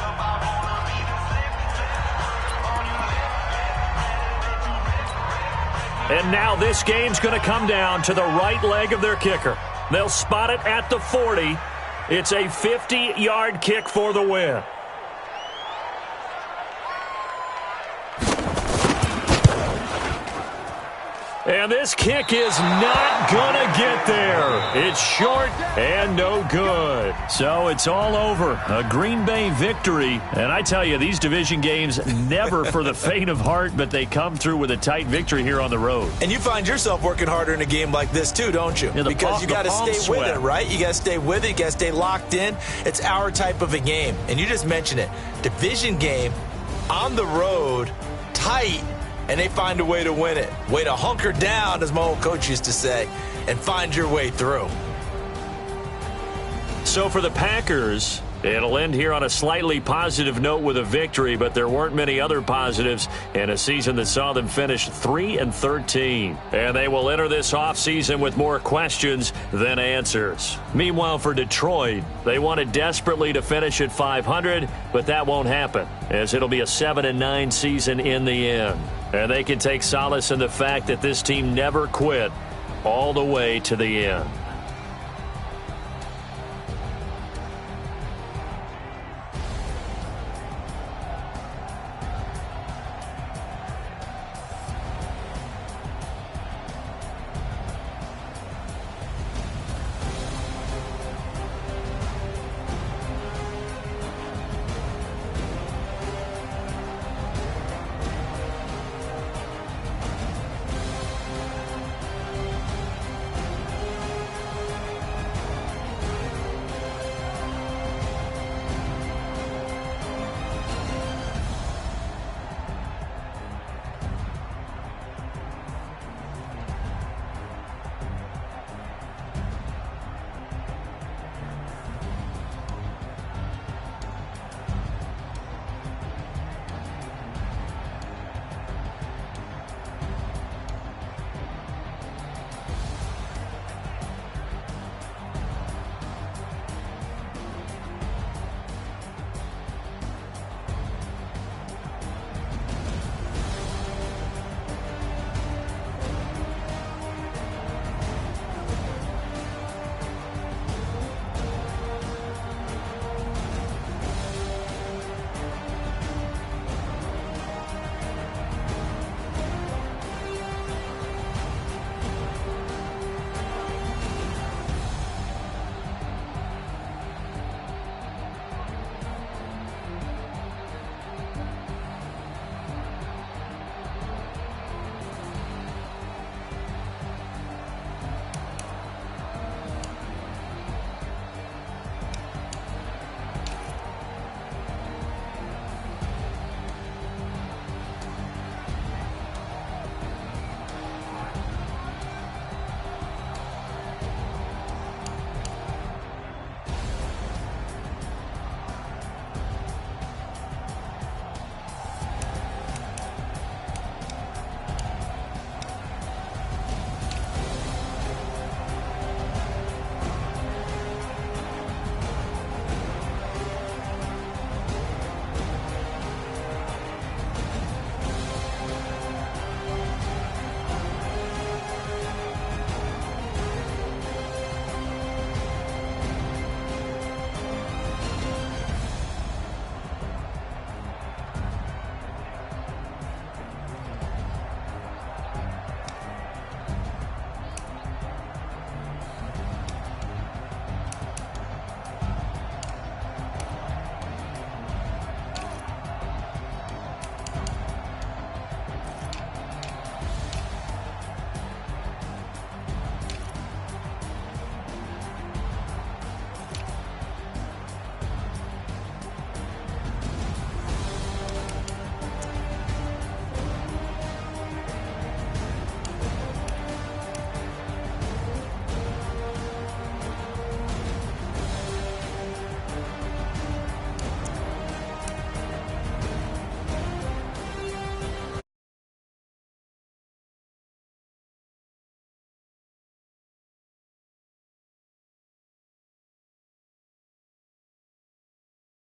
And now this game's going to come down to the right leg of their kicker. They'll spot it at the 40. It's a 50-yard kick for the win. And this kick is not going to get there. It's short and no good. So it's all over. A Green Bay victory. And I tell you, these division games never for the faint of heart, but they come through with a tight victory here on the road. And you find yourself working harder in a game like this too, don't you? Yeah, because you got to stay with it, right? You got to stay with it. You got to stay locked in. It's our type of a game. And you just mentioned it. Division game on the road, tight. And they find a way to win it. Way to hunker down, as my old coach used to say, and find your way through. So for the Packers, it'll end here on a slightly positive note with a victory, but there weren't many other positives in a season that saw them finish 3-13. And they will enter this offseason with more questions than answers. Meanwhile, for Detroit, they wanted desperately to finish at 500, but that won't happen, as it'll be a 7-9 season in the end. And they can take solace in the fact that this team never quit all the way to the end.